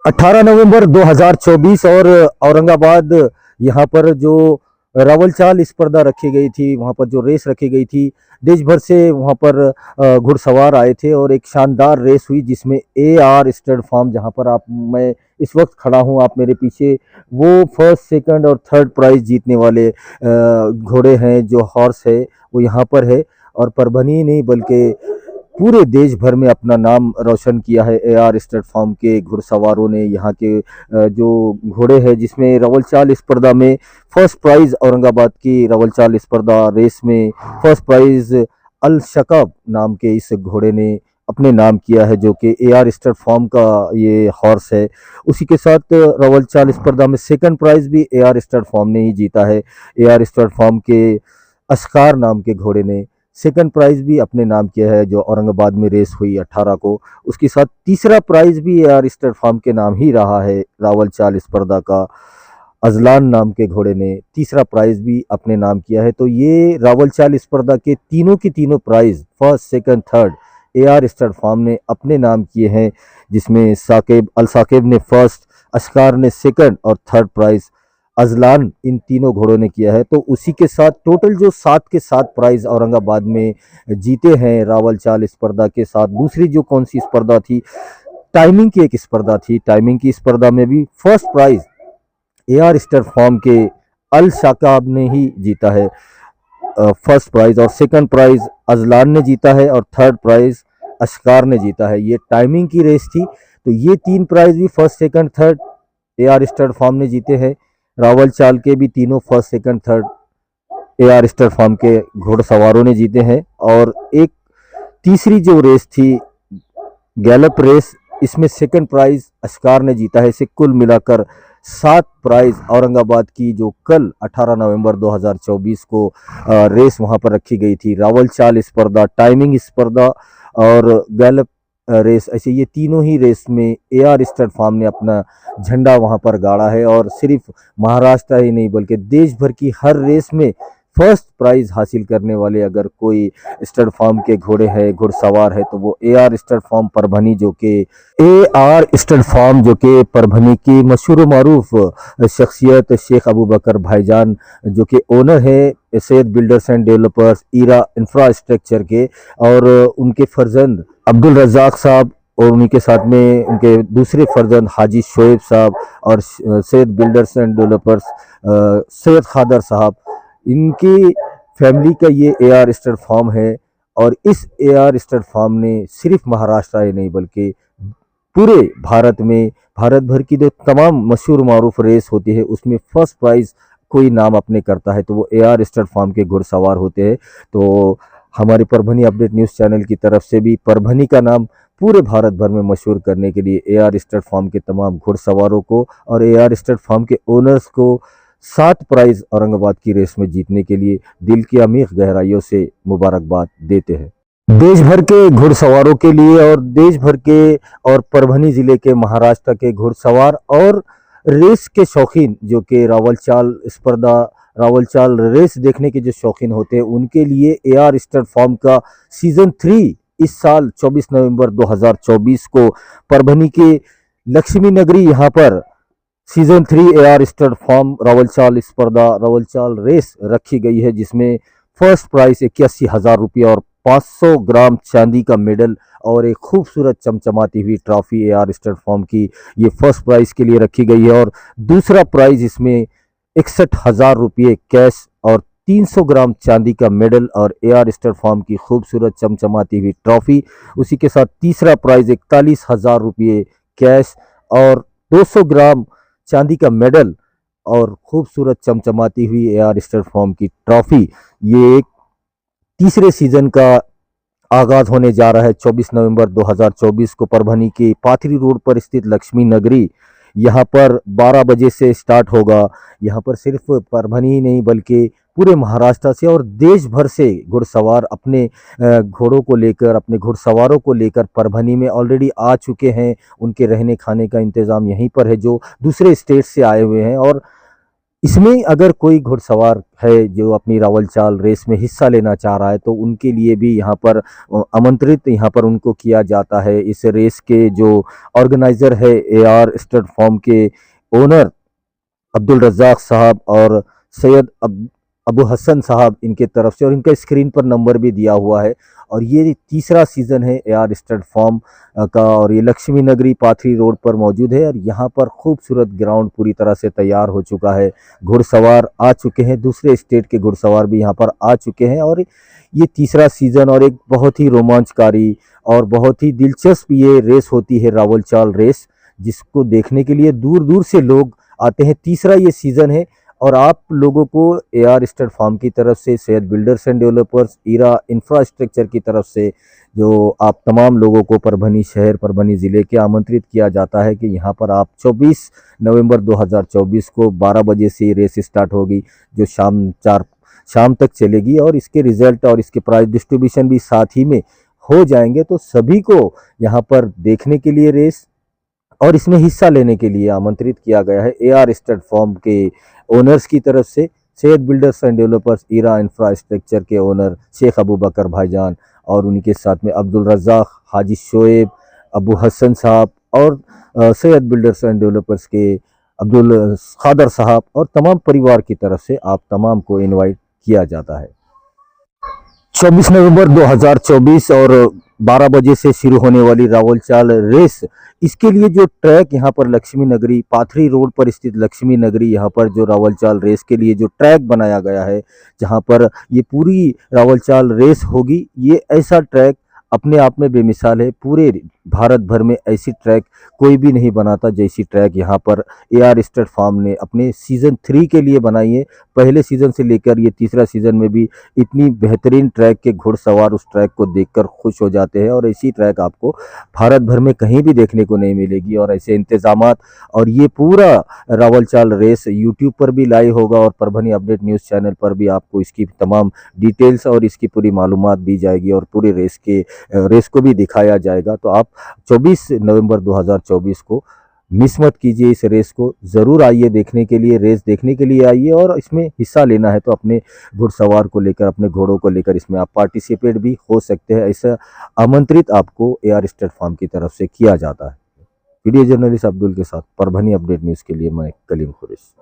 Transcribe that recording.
18 नवंबर 2024 और औरंगाबाद यहाँ पर जो रावल चाल स्पर्धा रखी गई थी, वहाँ पर जो रेस रखी गई थी, देश भर से वहाँ पर घुड़सवार आए थे और एक शानदार रेस हुई जिसमें ए आर स्टड फार्म, जहाँ पर आप मैं इस वक्त खड़ा हूँ, आप मेरे पीछे, वो फर्स्ट सेकंड और थर्ड प्राइज जीतने वाले घोड़े हैं, जो हॉर्स है वो यहाँ पर है। और परभनी नहीं बल्कि पूरे देश भर में अपना नाम रोशन किया है ए आर स्टड फार्म के घुड़सवारों ने। यहाँ के जो घोड़े हैं, जिसमें रवल चाल स्पर्धा में फर्स्ट प्राइज, औरंगाबाद की रवल चाल स्पर्धा रेस में फर्स्ट प्राइज अल शकाब नाम के इस घोड़े ने अपने नाम किया है, जो कि ए आर स्टड फार्म का ये हॉर्स है। उसी के साथ रवल चाल स्पर्धा में सेकंड प्राइज भी ए आर स्टड फार्म ने ही जीता है। ए आर स्टड फार्म के अस्कार नाम के घोड़े ने सेकंड प्राइज भी अपने नाम किया है, जो औरंगाबाद में रेस हुई 18 को। उसके साथ तीसरा प्राइज भी यार स्टेट फार्म के नाम ही रहा है। रावल चाल स्पर्धा का अजलान नाम के घोड़े ने तीसरा प्राइज भी अपने नाम किया है। तो ये रावल चाल स्पर्धा के तीनों की तीनों prize, first second third, A R state farm ने अपने नाम किए हैं, जिसमें साकेब अल साकेब ने फर्स्ट, अस्कार ने सेकंड और थर्ड प्राइज अजलान इन तीनों घोड़ों ने किया है। तो उसी के साथ टोटल जो 7 के 7 प्राइज औरंगाबाद में जीते हैं रावल चाल स्पर्धा के साथ। दूसरी जो कौन सी स्पर्धा थी, टाइमिंग की एक स्पर्धा थी, टाइमिंग की स्पर्धा में भी first prize A R stud farm के अल शाकाब ने ही जीता है फर्स्ट प्राइज, और सेकंड प्राइज अजलान ने जीता है और थर्ड प्राइज अशकार ने जीता है। ये टाइमिंग की रेस थी। तो ये तीन प्राइज भी first second third A R stud farm ने जीते हैं। रावल चाल के भी तीनों first second third A R stud farm के घोड़सवारों ने जीते हैं। और एक तीसरी जो रेस थी गैलप रेस, इसमें सेकंड प्राइज अशकार ने जीता है। इसे कुल मिलाकर 7 प्राइज औरंगाबाद की, जो कल 18 नवंबर 2024 को रेस वहां पर रखी गई थी, रावल चाल स्पर्धा, टाइमिंग स्पर्धा और गैलप रेस, ऐसे ये तीनों ही रेस में ए आर स्टड फार्म ने अपना झंडा वहां पर गाड़ा है। और सिर्फ महाराष्ट्र ही नहीं बल्कि देश भर की हर रेस में फर्स्ट प्राइज हासिल करने वाले अगर कोई स्टड फार्म के घोड़े हैं, घुड़सवार है, तो वो A R stud farm Parbhani, जो कि ए आर स्टड फार्म, जो कि परभनी की मशहूर मारूफ शख्सियत शेख अबू बकर भाईजान, जो कि ओनर है Syed builders and developers Eera infrastructure के, और उनके फर्जंद अब्दुल रज़ाक साहब, और उन्हीं के साथ में उनके दूसरे फर्जंद हाजी शोएब साहब, और Syed builders and developers Syed Khadar Sahab, इनकी फैमिली का ये ए आर स्टड फार्म है। और इस ए आर स्टड फार्म ने सिर्फ महाराष्ट्र ही नहीं बल्कि पूरे भारत में, भारत भर की जो तमाम मशहूर मारूफ रेस होती है उसमें फर्स्ट प्राइज कोई नाम अपने करता है तो वो ए आर स्टड फार्म के घुड़सवार होते हैं। तो हमारे परभनी अपडेट न्यूज़ चैनल की तरफ से भी परभनी का नाम पूरे भारत भर में मशहूर करने के लिए ए आर स्टड फार्म के तमाम घुड़सवारों को और ए आर स्टड फार्म के ओनर्स को 7 प्राइज औरंगाबाद की रेस में जीतने के लिए दिल की अमीर गहराइयों से मुबारकबाद देते हैं। देश भर के घुड़सवारों के लिए और देश भर के और परभनी जिले के, महाराष्ट्र के घुड़सवार और रेस के शौकीन, जो कि रावल चाल स्पर्धा, रावल चाल रेस देखने के जो शौकीन होते हैं, उनके लिए ए आर स्टड फार्म का सीजन 3 इस साल 24 नवंबर 2024 को परभनी के लक्ष्मी नगरी यहाँ पर season 3 A R stud farm रावल चाल स्पर्धा, रावल चाल रेस रखी गई है, जिसमें फर्स्ट प्राइज 81,000 रुपये और 500 ग्राम चांदी का मेडल और एक खूबसूरत चमचमाती हुई trophy A R stud farm की ये फर्स्ट प्राइज के लिए रखी गई है। और दूसरा प्राइज इसमें 61,000 रुपये कैश और 300 ग्राम चांदी का मेडल और ए आर स्टड फार्म की खूबसूरत चमचमाती हुई ट्रॉफी। उसी के साथ तीसरा प्राइज 41,000 रुपये कैश और 200 ग्राम चांदी का मेडल और खूबसूरत चमचमाती हुई ए आर स्टड फार्म की ट्रॉफी। ये एक तीसरे सीजन का आगाज होने जा रहा है 24 नवंबर 2024 को परभनी के पाथरी रोड पर स्थित लक्ष्मी नगरी, यहाँ पर 12 बजे से स्टार्ट होगा। यहाँ पर सिर्फ परभनी ही नहीं बल्कि पूरे महाराष्ट्र से और देश भर से घुड़सवार अपने घोड़ों को लेकर, अपने घुड़सवारों को लेकर परभनी में ऑलरेडी आ चुके हैं। उनके रहने खाने का इंतज़ाम यहीं पर है, जो दूसरे स्टेट से आए हुए हैं। और इसमें अगर कोई घुड़सवार है जो अपनी रावल चाल रेस में हिस्सा लेना चाह रहा है तो उनके लिए भी यहाँ पर आमंत्रित यहाँ पर उनको किया जाता है। इस रेस के जो ऑर्गेनाइजर है एआर स्टड फॉर्म के ओनर अब्दुल रज़ाक साहब और सैयद अबू हसन साहब इनके तरफ से, और इनका स्क्रीन पर नंबर भी दिया हुआ है। और ये तीसरा सीज़न है एआर स्टड फॉर्म का, और ये लक्ष्मी नगरी पाथरी रोड पर मौजूद है। और यहाँ पर खूबसूरत ग्राउंड पूरी तरह से तैयार हो चुका है। घुड़सवार आ चुके हैं, दूसरे स्टेट के घुड़सवार भी यहाँ पर आ चुके हैं। और ये तीसरा सीज़न और एक बहुत ही रोमांचकारी और बहुत ही दिलचस्प ये रेस होती है, रावल चाल रेस, जिसको देखने के लिए दूर दूर से लोग आते हैं। तीसरा ये सीज़न है और आप लोगों को एआर स्टड फार्म की तरफ से, Syed builders and developers, Eera infrastructure की तरफ से जो आप तमाम लोगों को परभनी शहर, परभनी ज़िले के आमंत्रित किया जाता है कि यहाँ पर आप 24 नवंबर 2024 को 12 बजे से रेस स्टार्ट होगी, जो शाम तक चलेगी। और इसके रिजल्ट और इसके प्राइज डिस्ट्रीब्यूशन भी साथ ही में हो जाएंगे। तो सभी को यहाँ पर देखने के लिए रेस और इसमें हिस्सा लेने के लिए आमंत्रित किया गया है एआर स्टड फॉर्म के ओनर्स की तरफ से। Syed builders and developers Eera infrastructure के ओनर शेख अबू बकर भाईजान, और उनके साथ में अब्दुल रज़ाक, हाजी शोएब, अबू हसन साहब, और सैयद बिल्डर्स एंड डेवलपर्स के अब्दुल खादर साहब, और तमाम परिवार की तरफ से आप तमाम को इनवाइट किया जाता है। 24 नवंबर 2024 और 12 बजे से शुरू होने वाली रावल चाल रेस, इसके लिए जो ट्रैक यहाँ पर लक्ष्मी नगरी पाथरी रोड पर स्थित लक्ष्मी नगरी, यहाँ पर जो रावल चाल रेस के लिए जो ट्रैक बनाया गया है, जहाँ पर ये पूरी रावल चाल रेस होगी, ये ऐसा ट्रैक अपने आप में बेमिसाल है। पूरे भारत भर में ऐसी ट्रैक कोई भी नहीं बनाता जैसी ट्रैक यहाँ पर एआर स्टड फार्म ने अपने सीज़न 3 के लिए बनाई है। पहले सीज़न से लेकर ये तीसरा सीज़न में भी इतनी बेहतरीन ट्रैक के घुड़सवार उस ट्रैक को देखकर खुश हो जाते हैं। और ऐसी ट्रैक आपको भारत भर में कहीं भी देखने को नहीं मिलेगी। और ऐसे इंतजामात, और ये पूरा रावल चाल रेस यूट्यूब पर भी लाइव होगा और परभनी अपडेट न्यूज़ चैनल पर भी आपको इसकी तमाम डिटेल्स और इसकी पूरी मालूमात दी जाएगी और पूरे रेस को भी दिखाया जाएगा। तो आप 24 नवंबर 2024 को मिस मत कीजिए। इस रेस को ज़रूर आइए देखने के लिए, रेस देखने के लिए आइए, और इसमें हिस्सा लेना है तो अपने घुड़सवार को लेकर, अपने घोड़ों को लेकर इसमें आप पार्टिसिपेट भी हो सकते हैं। ऐसा आमंत्रित आपको एआर स्टड फार्म की तरफ से किया जाता है। वीडियो जर्नलिस्ट अब्दुल के साथ परभनी अपडेट न्यूज़ के लिए मैं कलीम खुरेश।